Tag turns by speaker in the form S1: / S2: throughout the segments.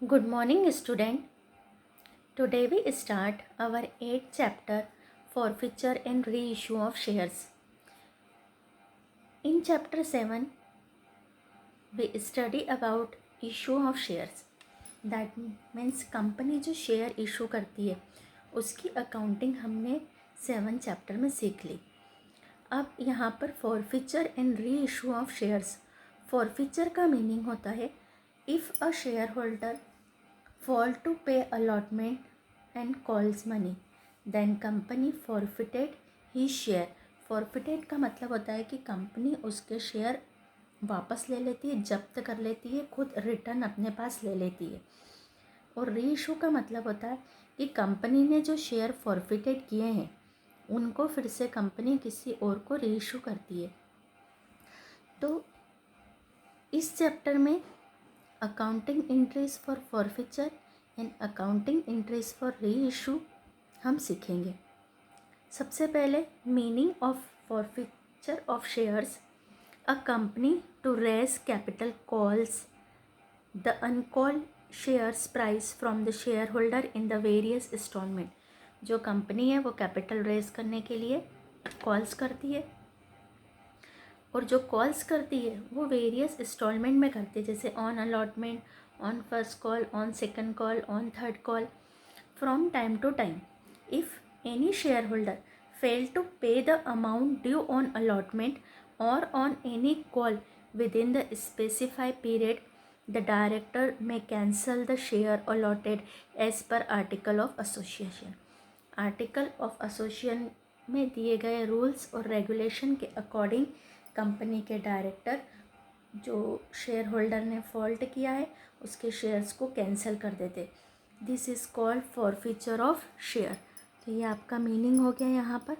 S1: Good morning, student. Today we start our 8th chapter, Forfeiture and Reissue of Shares. In chapter 7, we study about issue of shares. That means company जो share issue करती है उसकी accounting हमने 7 chapter में सीख ली. अब यहाँ पर forfeiture and re issue of shares. Forfeiture का मीनिंग होता है if a share holder fail to pay allotment and calls money, then company forfeited his share. forfeited का मतलब होता है कि कंपनी उसके शेयर वापस ले लेती है, जब्त कर लेती है, खुद रिटर्न अपने पास ले लेती है. और री इशू का मतलब होता है कि कंपनी ने जो शेयर फॉरफिटेड किए हैं उनको फिर से कंपनी किसी और को री इशू करती है. तो इस चैप्टर में accounting entries for forfeiture and accounting entries for reissue हम सीखेंगे. सबसे पहले meaning of forfeiture of shares. A company to raise capital calls the uncalled shares price from the share holder in the various instalment. जो company है वो capital raise करने के लिए कॉल्स करती है और जो कॉल्स करती है वो वेरियस इंस्टॉलमेंट में करती है, जैसे on allotment, on first call, on second call, on third call, from time to time. If any share holder fail to pay the amount due on allotment और on any call with in the specified period, the director may cancel the share allotted as per article of association. Article of association में दिए गए rules और regulation के according company के director जो share holder ने fault किया है उसके शेयर्स को कैंसिल कर देते. This is called forfeiture of share. तो ये आपका मीनिंग हो गया यहाँ पर.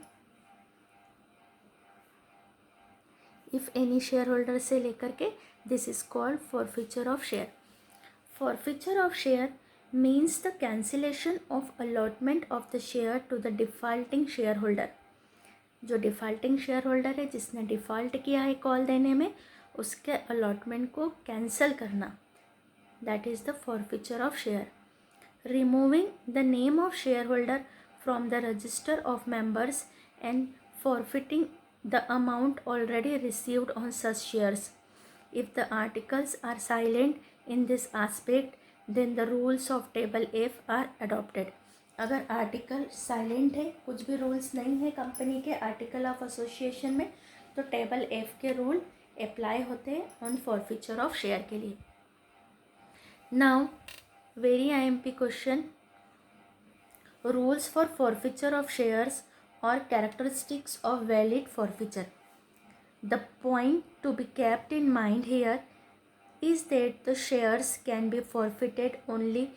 S1: इफ़ एनी शेयर होल्डर से लेकर के this is called forfeiture of share. Forfeiture of share means the cancellation of allotment of the share to the defaulting share holder. जो डिफ़ॉल्टिंग शेयर होल्डर है जिसने डिफ़ॉल्ट किया है कॉल देने में, उसके अलॉटमेंट को कैंसिल करना, that is the forfeiture of share. Removing the name of share holder from the register of members and forfeiting the amount already received on such shares. If the articles are silent in this aspect then the rules of table F are adopted. अगर article silent है, कुछ भी rules नहीं है company के article of association में, तो table F के रूल अप्लाई होते हैं ऑन फॉरफीचर ऑफ शेयर के लिए. Now very IMP question. Rules for forfeiture of shares और characteristics of valid forfeiture. The point to be kept in mind here is that the shares can be forfeited only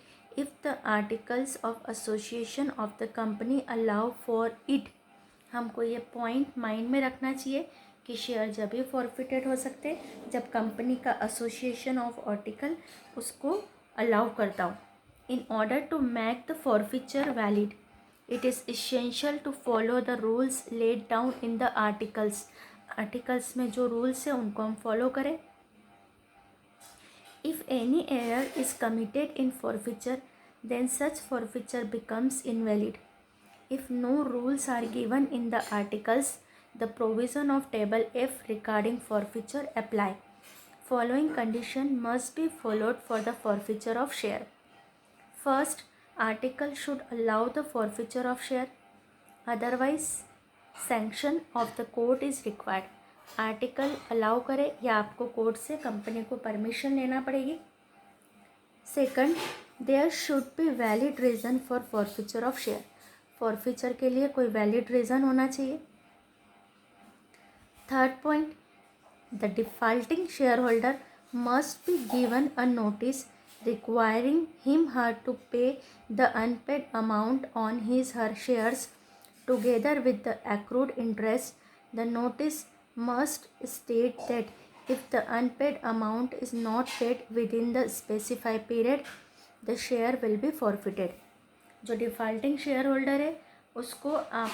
S1: if the articles of association of the company allow for it. हमको ये point mind में रखना चाहिए कि share जब भी forfeited हो सकते हैं जब कंपनी का एसोसिएशन ऑफ आर्टिकल उसको अलाउ करता हो. In order to make the forfeiture valid it is essential to follow the rules laid down in the articles. Articles में जो रूल्स हैं उनको हम फॉलो करें. If any error is committed in forfeiture, then such forfeiture becomes invalid. If no rules are given in the articles, the provision of table F regarding forfeiture apply. Following condition must be followed for the forfeiture of share. First, article should allow the forfeiture of share. Otherwise, sanction of the court is required. Article allow करे या आपको court से company को permission लेना पड़ेगी. Second, there should be valid reason for forfeiture of share. Forfeiture के लिए कोई वैलिड रीज़न होना चाहिए. Third point, the defaulting share holder must be given a notice requiring him her to pay the unpaid amount on his her shares together with the accrued interest. The notice must state that if the unpaid amount is not paid within the specified period, the share will be forfeited. जो defaulting share holder है उसको आप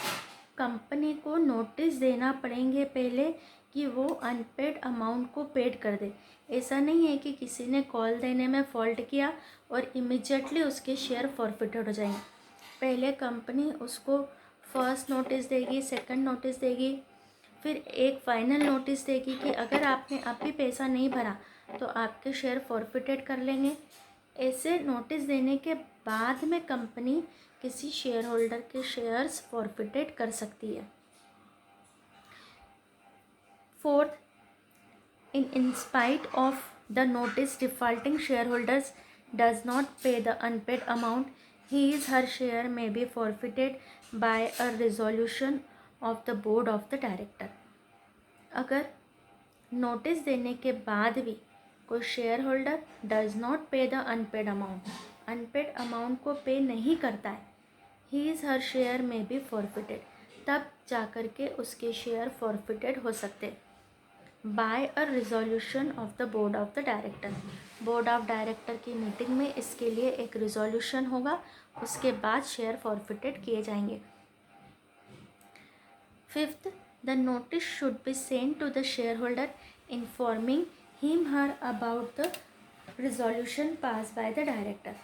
S1: company को notice देना पड़ेंगे पहले कि वो अनपेड अमाउंट को पेड कर दे. ऐसा नहीं है कि किसी ने कॉल देने में फ़ॉल्ट किया और इमिजिएटली उसके शेयर फॉरफिटेड हो जाएंगे। पहले कंपनी उसको फर्स्ट नोटिस देगी, सेकंड नोटिस देगी, फिर एक फाइनल नोटिस देगी कि अगर आपने अभी पैसा नहीं भरा तो आपके शेयर फॉरफिटेड कर लेंगे। ऐसे नोटिस देने के बाद में कंपनी किसी शेयर होल्डर के शेयर्स फॉरफिटेड कर सकती है। Fourth, in spite of the notice, defaulting shareholders does not pay the unpaid amount, his her share may be forfeited by a resolution of the board of the director। अगर notice देने के बाद भी कोई share holder does not pay the unpaid amount को pay नहीं करता है, हीज हर शेयर में बी फॉरफिटेड, तब जाकर के उसके शेयर फॉरफिटेड हो सकते by a resolution of the board of the director. Board of director की मीटिंग में इसके लिए एक रिजोल्यूशन होगा, उसके बाद शेयर फॉरफिटेड किए जाएंगे। Fifth, the notice should be send to the share holder informing him her about the resolution pass by the director.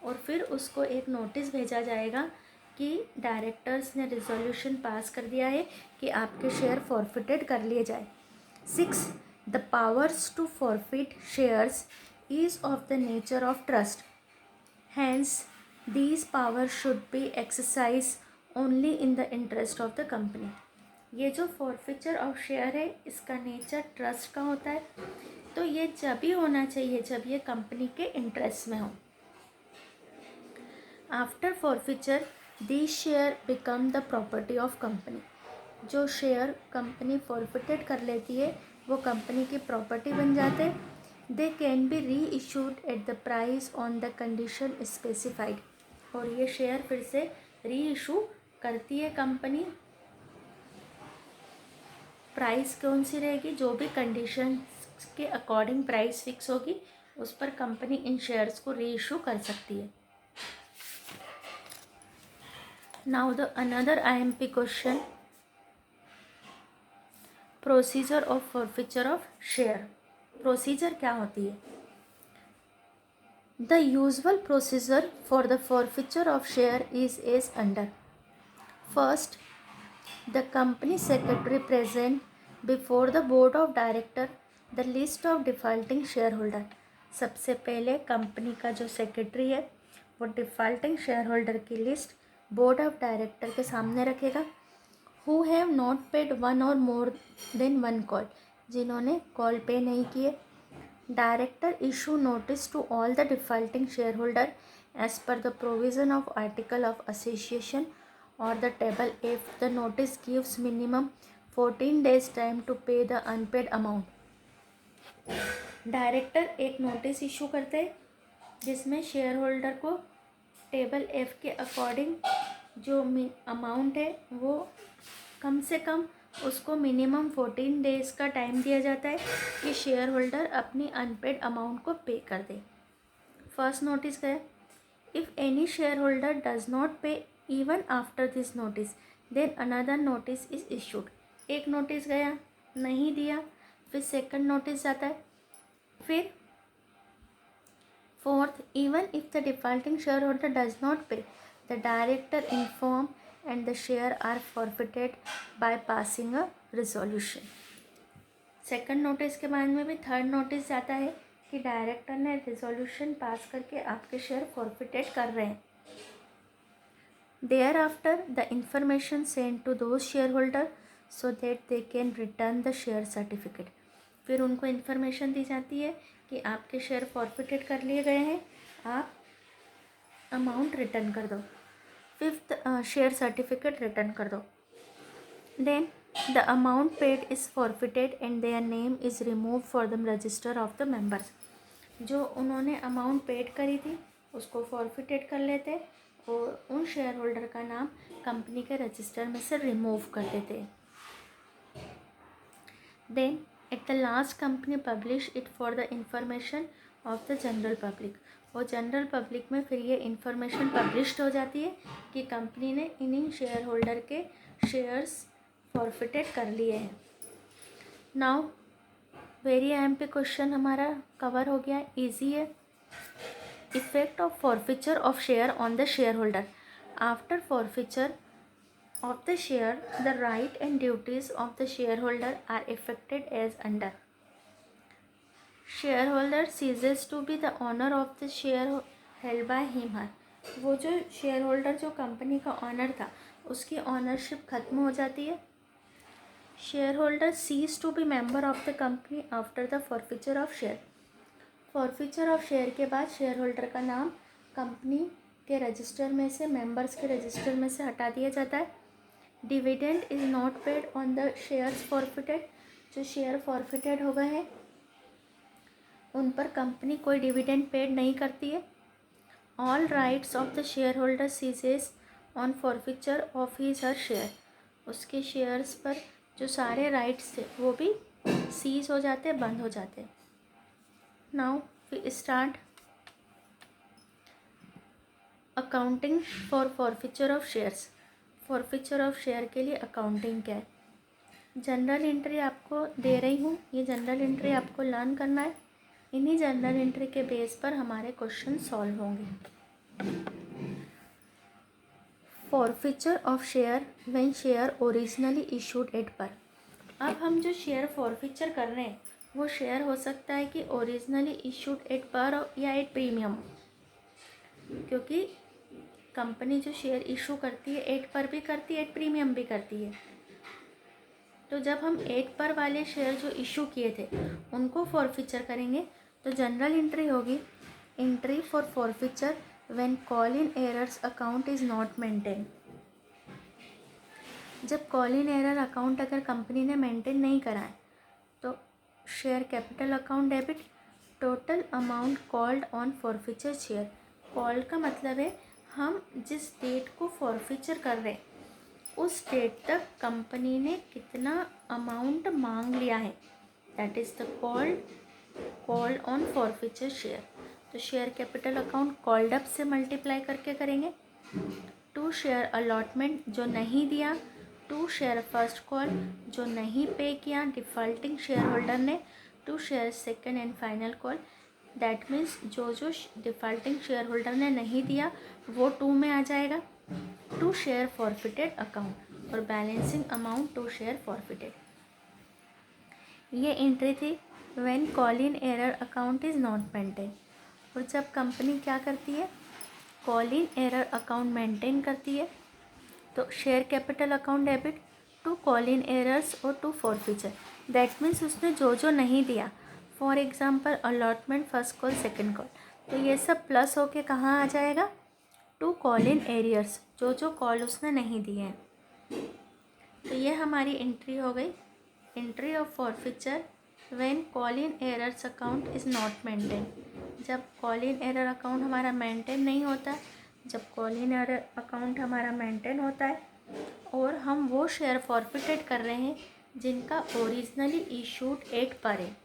S1: और फिर उसको एक नोटिस भेजा जाएगा कि डायरेक्टर्स ने रिजोल्यूशन पास कर दिया है कि आपके शेयर फॉरफिटेड कर लिए जाए। 6. The powers to forfeit shares is of the nature of trust. Hence, these powers should be exercised only in the interest of the company. ये जो forfeiture of share है, इसका नेचर ट्रस्ट का होता है, तो ये जब ही होना चाहिए जब ये कंपनी के इंटरेस्ट में हो। After forfeiture, these share become the property of company. जो शेयर कंपनी फॉरफिटेड कर लेती है वो कंपनी की प्रॉपर्टी बन जाते। दे कैन बी री issued at the price on the condition specified. और ये शेयर फिर से री इशू करती है कंपनी। प्राइस कौन सी रहेगी? जो भी कंडीशन के अकॉर्डिंग प्राइस फिक्स होगी उस पर कंपनी इन शेयर्स को री इशू कर सकती है। Now the another IMP question, procedure of forfeiture of share. Procedure क्या होती है? The usual procedure for the forfeiture of share is as under. First, the company secretary present before the board of director the list of defaulting share holder. सबसे पहले company का जो secretary है वो defaulting share holder की list board of director के सामने रखेगा। Who have not paid one और मोर देन वन कॉल, जिन्होंने कॉल पे नहीं किए। Director issue notice to all the defaulting share holder as per the provision of article of association और the table F. The notice gives minimum 14 days time to pay the unpaid amount. Director एक notice issue करते हैं जिसमें share holder को table F के according जो amount है वो कम से कम उसको मिनिमम 14 days का टाइम दिया जाता है कि शेयर होल्डर अपनी अनपेड अमाउंट को पे कर दे। फर्स्ट नोटिस गया, if any share holder does not pay even after this notice then another notice is issued. एक नोटिस गया, नहीं दिया, फिर सेकंड नोटिस जाता है। फिर fourth, even if the defaulting share holder does not pay the director inform and the share are forfeited by passing a resolution। Second notice के बाद में भी थर्ड नोटिस जाता है कि डायरेक्टर ने रिजोल्यूशन पास करके आपके शेयर फॉरफिटेड कर रहे हैं। Thereafter the information send to those share holder so that they can return the share certificate. फिर उनको इन्फॉर्मेशन दी जाती है कि आपके शेयर फॉरफिटेड कर लिए गए हैं, आप अमाउंट रिटर्न कर दो। फिफ्थ, शेयर सर्टिफिकेट रिटर्न कर दो। Then the amount paid is forfeited and their name is remove for the register of the members. जो उन्होंने अमाउंट पेड करी थी उसको फॉरफिटेड कर लेते और उन शेयर होल्डर का नाम कंपनी के रजिस्टर में से रिमूव कर देते। Then at the last company publish it for the information of the general public. और जनरल पब्लिक में फिर ये इन्फॉर्मेशन पब्लिश्ड हो जाती है कि कंपनी ने इन शेयर होल्डर के शेयर्स फॉरफिटेड कर लिए हैं। नाउ वेरी IMP क्वेश्चन हमारा कवर हो गया, इजी है। Effect of forfeiture of share on the shareholder. After forfeiture of the share, the right and duties of the shareholder are affected as under. Shareholder ceases to be the owner of the share held by him her. वो जो shareholder जो company का honour था उसकी ownership खत्म हो जाती है. Shareholder cease to be member of the company after the forfeiture of share. Forfeiture of share के बाद शेयर होल्डर का नाम कंपनी के रजिस्टर में से, मेंबर्स के रजिस्टर में से हटा दिया जाता है. Dividend is not paid on the shares forfeited. जो शेयर फॉरफिटेड हो गए हैं उन पर कंपनी कोई डिविडेंड पेड नहीं करती है. All rights of the share holder ceases on forfeiture of his her share. उसके शेयर्स पर जो सारे राइट्स थे वो भी सीज हो जाते, बंद हो जाते. Now we start accounting for forfeiture of shares. Forfeiture of share के लिए अकाउंटिंग क्या है. जनरल एंट्री आपको दे रही हूँ, ये जनरल एंट्री आपको लर्न करना है. इन्हीं जनरल एंट्री के बेस पर हमारे क्वेश्चन सॉल्व होंगे. Forfeiture of share when share originally issued at पर. अब हम जो शेयर फॉरफिचर कर रहे हैं वो शेयर हो सकता है कि ओरिजिनली इशूड एट पर या एट प्रीमियम, क्योंकि कंपनी जो शेयर इशू करती है एट पर भी करती है, एट प्रीमियम भी करती है. तो जब हम एट पर वाले शेयर जो इशू किए थे उनको फॉरफिचर करेंगे तो जनरल एंट्री होगी entry for forfeiture when call in errors account is not maintain. जब कॉल इन एरर अकाउंट अगर कंपनी ने मेंटेन नहीं करा है तो share capital account debit total amount called on forfeiture share. Call का मतलब है हम जिस डेट को फॉरफिचर कर रहे हैं उस डेट तक कंपनी ने कितना अमाउंट मांग लिया है, that is the called on forfeiture share. तो share capital account called up से मल्टीप्लाई करके करेंगे. टू शेयर अलॉटमेंट जो नहीं दिया, टू शेयर फर्स्ट कॉल जो नहीं पे किया डिफ़ॉल्टिंग शेयर होल्डर ने, to share second and final call. That means जो डिफ़ॉल्टिंग शेयर होल्डर ने नहीं दिया वो टू में आ जाएगा. टू शेयर फॉरफिटेड अकाउंट और balancing amount to share forfeited. ये एंट्री थी when call in arrear account is not maintain. और जब कंपनी क्या करती है call in arrear account maintain करती है तो share capital account debit to call in arrears और टू फॉरफिचर. दैट मीन्स उसने जो नहीं दिया, for example allotment first call second call, तो ये सब प्लस होके कहाँ आ जाएगा टू कॉल इन एरियर्स, जो कॉल उसने नहीं दिए हैं. तो ये हमारी एंट्री हो गई entry of forfeiture when call in errors account is not maintain. जब कॉल इन एरर अकाउंट हमारा मेंटेन नहीं होता, जब कॉल इन एरर अकाउंट हमारा मेंटेन होता है और हम वो शेयर फॉरफिटेड कर रहे हैं जिनका ओरिजिनली इशूड एट पर है.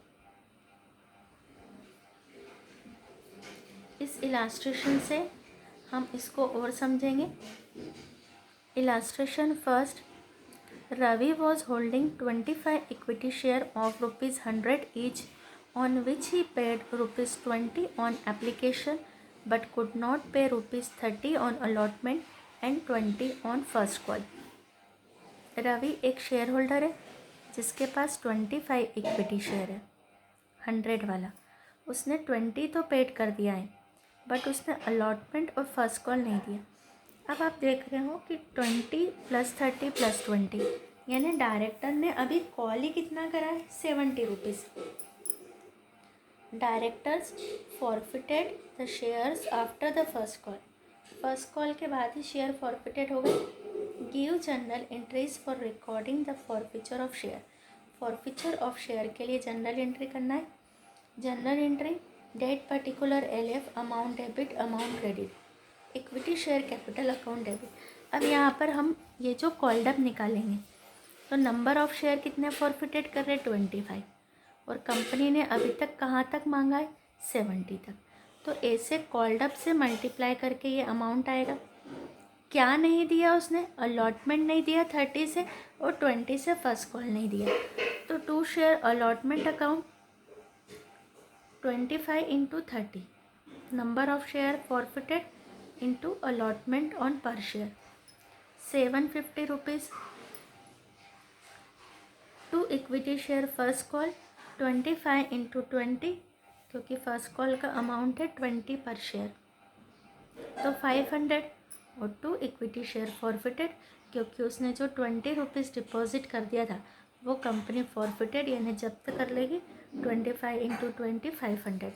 S1: इस इलास्ट्रेशन से हम इसको और समझेंगे. Illustration first. Ravi was holding 25 equity share of ₹100 each on which he paid ₹20 on application but could not pay ₹30 on allotment and 20 on first call. Ravi एक शेयर होल्डर है जिसके पास 25 इक्विटी शेयर है 100 वाला. उसने 20 तो पेड कर दिया है बट उसने अलॉटमेंट और फर्स्ट कॉल नहीं दिया. अब आप देख रहे हो कि 20 + 30 + 20 यानी डायरेक्टर ने अभी कॉल ही कितना करा है ₹70. Directors forfeited the shares after the first call. First call के बाद ही शेयर फॉरफिटेड हो गए. Give journal entries for recording the forfeiture of share. Forfeiture of share के लिए जनरल एंट्री करना है. Journal entry date particular LF amount debit amount credit equity share capital account debit. अब यहाँ पर हम ये जो कॉल्ड अप निकालेंगे तो नंबर ऑफ शेयर कितने फॉरफिटेड कर रहे 25 और कंपनी ने अभी तक कहाँ तक मांगा है 70 तक. तो ऐसे कॉल्ड अप से मल्टीप्लाई करके ये अमाउंट आएगा. क्या नहीं दिया उसने, अलॉटमेंट नहीं दिया 30 से और 20 से फर्स्ट कॉल नहीं दिया. तो to share allotment account 25 × 30 number of share forfeited into allotment on per share. 750 rupees to equity share first call, 25 into 20 क्योंकि फर्स्ट कॉल का अमाउंट है 20 पर शेयर, तो 500, और टू इक्विटी शेयर फॉरफिटेड क्योंकि उसने जो 20 रुपीज़ डिपॉजिट कर दिया था वो कंपनी फॉरफिटेड यानी जब्त कर लेगी, 25 into 20 500.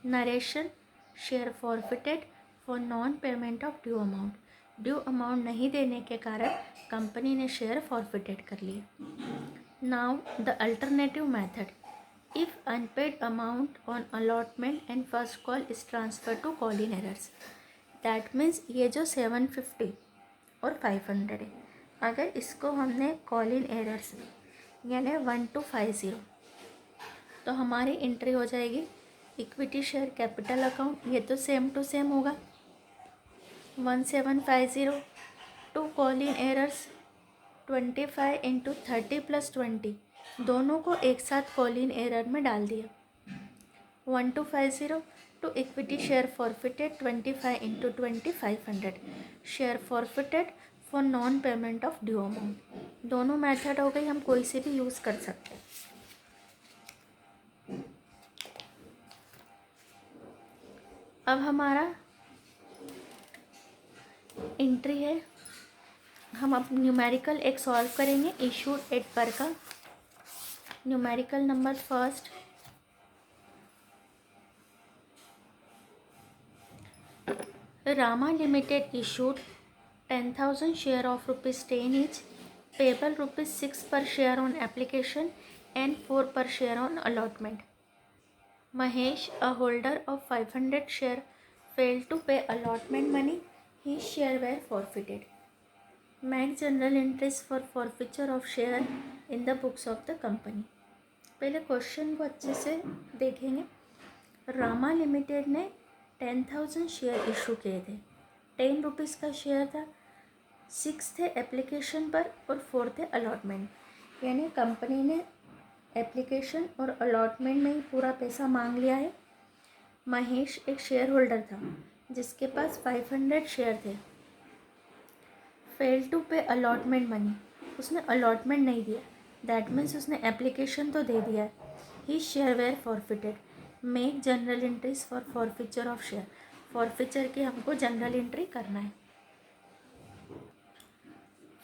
S1: Narration share forfeited for non payment of due amount. Due amount नहीं देने के कारण कंपनी ने शेयर फॉरफिटेड कर लिए. Now the alternative method, if unpaid amount on allotment and first call is transfer to call in arrears. That means ये जो 750 और 500 है, अगर इसको हमने कॉल इन एरर्स यानी 1250, तो हमारी एंट्री हो जाएगी इक्विटी शेयर कैपिटल अकाउंट, ये तो सेम टू सेम होगा, 1750 to call in arrears 25 into 30 plus 20, दोनों को एक साथ कॉल इन एरर में डाल दिया, 1250 to equity share forfeited 25 into 20 500. Share forfeited for non payment of due amount. दोनों मेथड हो गई, हम कोई से भी यूज़ कर सकते हैं. अब हमारा एंट्री है, हम अब न्यूमेरिकल एक सॉल्व करेंगे इशूड एट पर का. Numerical number first, Rama Limited issued 10,000 share of ₹10 each, payable ₹6 per share on application and 4 per share on allotment. Mahesh, a holder of 500 share, failed to pay allotment money. His share were forfeited. Make general entries for forfeiture of share in the books of the company. पहले question को अच्छे से देखेंगे. Rama limited ने 10,000 share issue किए थे. 10 rupees का share था, 6 थे एप्लीकेशन पर और 4 थे अलॉटमेंट. यानी कंपनी ने एप्लीकेशन और अलॉटमेंट में ही पूरा पैसा मांग लिया है. महेश एक शेयर होल्डर था जिसके पास 500 शेयर थे. फेल टू पे अलॉटमेंट मनी, उसने अलॉटमेंट नहीं दिया. दैट मीन्स उसने एप्लीकेशन तो दे दिया है. He share were forfeited. Make journal entries for forfeiture of share. Forfeiture की हमको जनरल एंट्री करना है.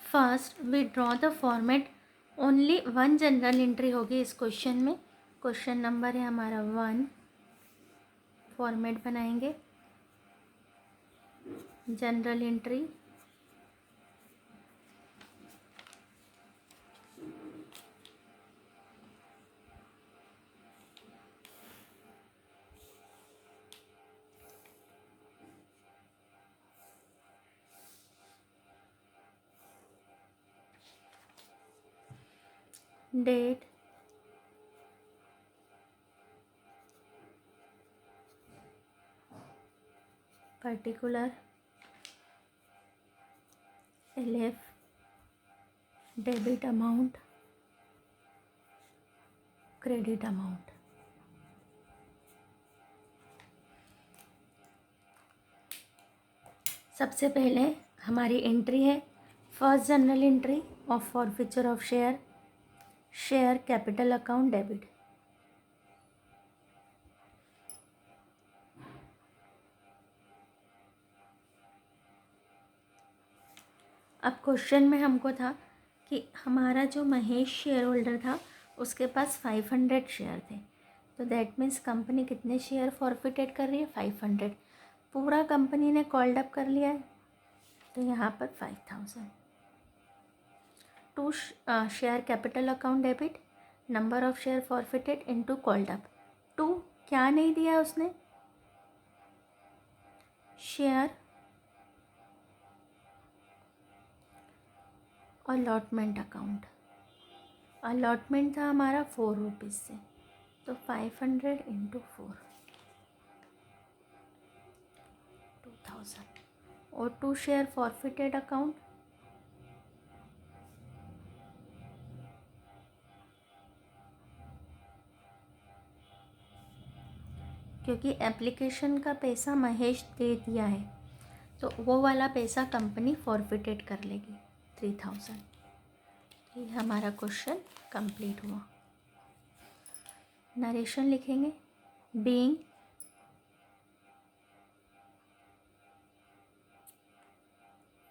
S1: First we draw the format. Only one journal entry होगी इस क्वेश्चन में. क्वेश्चन नंबर है हमारा 1. फॉर्मेट बनाएंगे. Journal entry, date, particular, LF, debit amount, credit amount. सबसे पहले हमारी एंट्री है first journal entry of forfeiture of share. Share capital account debit. अब क्वेश्चन में हमको था कि हमारा जो महेश शेयर होल्डर था उसके पास 500 शेयर थे, तो दैट मीन्स कंपनी कितने शेयर फॉरफिटेड कर रही है, 500. पूरा कंपनी ने कॉल्ड अप कर लिया है, तो यहाँ पर 5000. To share capital account debit, number of share forfeited into called up. 2 क्या नहीं दिया उसने, शेयर अलॉटमेंट अकाउंट. अलॉटमेंट था हमारा 4 रुपीज़ से, तो 500 इंटू 4 2000. और 2 शेयर फॉरफिटेड अकाउंट, क्योंकि एप्लीकेशन का पैसा महेश दे दिया है, तो वो वाला पैसा कंपनी फॉरफिटेड कर लेगी 3000। ये हमारा क्वेश्चन कंप्लीट हुआ। नरेशन लिखेंगे। Being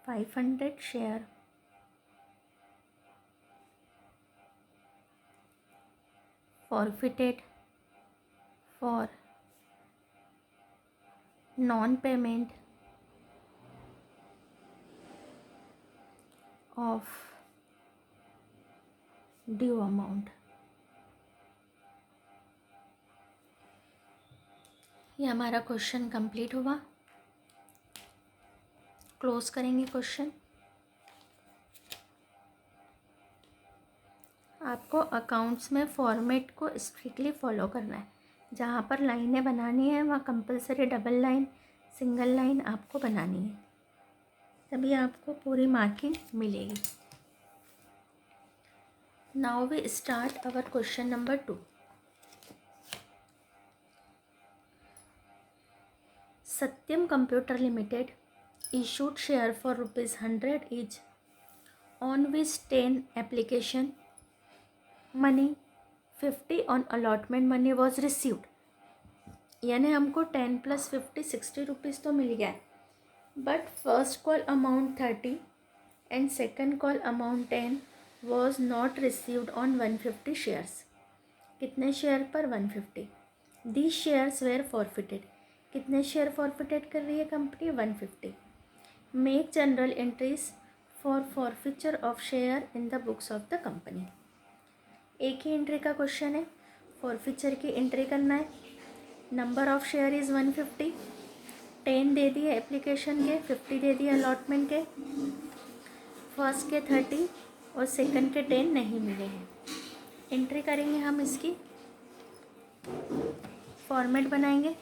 S1: $500 share forfeited for non-payment of due amount। ये हमारा क्वेश्चन कंप्लीट हुआ। क्लोज करेंगे क्वेश्चन। आपको अकाउंट्स में फॉर्मेट को स्ट्रिक्टली फॉलो करना है। जहाँ पर लाइनें बनानी है वहाँ compulsory double line, single line आपको बनानी है, तभी आपको पूरी मार्किंग मिलेगी। Now we start our question number 2। Satyam Computer Limited issued share for ₹100 each on which 10 application money 50 on allotment money was received। यानी हमको 10 + 50 60 रुपीज़ तो मिल गया है, but first call amount 30 and second call amount 10 was not received on 150 shares. कितने share पर? 150। These shares were forfeited। कितने share forfeited कर रही है company? 150। Make journal entries for forfeiture of share in the books of the company. एक ही entry का question है, forfeiture की एंट्री करना है। नंबर ऑफ शेयर इज़ 150, 10 दे दिए एप्लीकेशन के, 50 दे दिए अलॉटमेंट के, फर्स्ट के 30 और सेकंड के 10 नहीं मिले हैं। एंट्री करेंगे हम, इसकी फॉर्मेट बनाएंगे।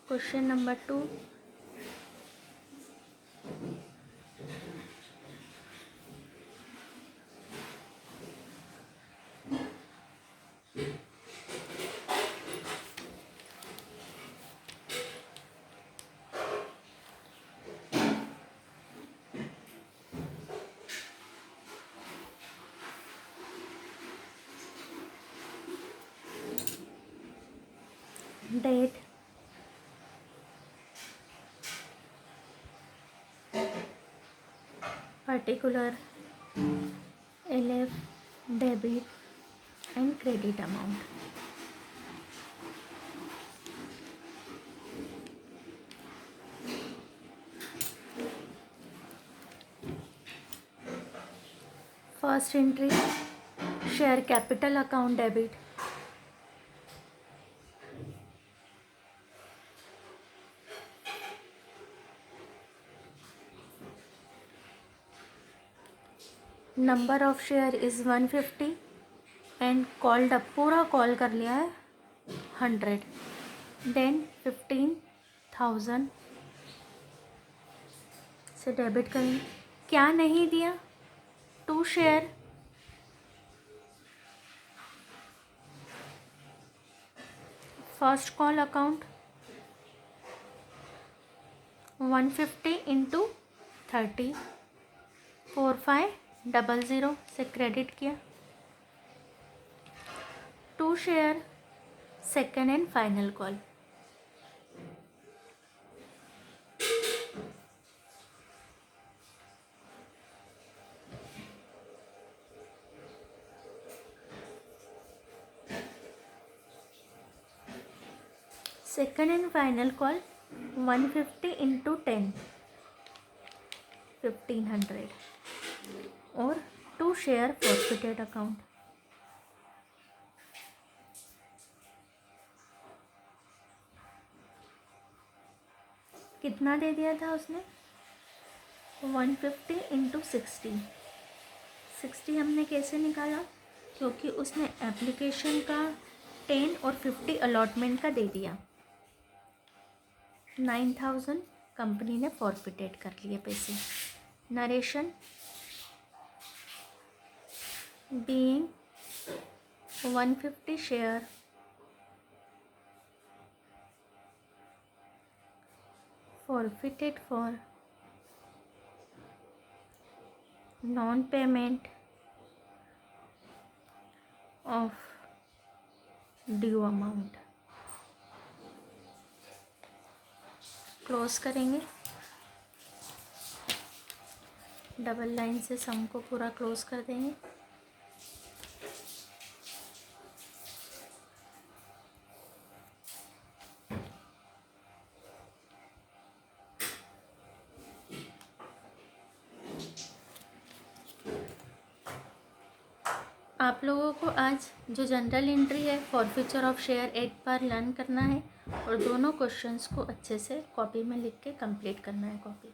S1: Question number 2, date, particular, LF, debit and credit amount. First entry, share capital account debit, number of share is 150 and called up, पूरा कॉल कर लिया है 100, देन 15,000 से डेबिट करेंगे। क्या नहीं दिया? 2 share, first call account 150 into 30, 4500 से क्रेडिट किया। 2 share, second and final call, second and final call 150 into 10, 1500 और 2 शेयर फॉरफिटेड अकाउंट। कितना दे दिया था उसने? 150 इंटू 60। 60 हमने कैसे निकाला? क्योंकि उसने एप्लीकेशन का 10 और 50 अलॉटमेंट का दे दिया। 9000 कंपनी ने फॉरफिटेड कर लिए पैसे। Narration, being 150 share forfeited for non-payment of due amount. Close करेंगे, डबल लाइन से सम को पूरा क्लोज कर देंगे। आप लोगों को आज जो जनरल एंट्री है फॉरफीचर ऑफ शेयर एक बार लर्न करना है और दोनों क्वेश्चंस को अच्छे से कॉपी में लिख के कंप्लीट करना है कॉपी।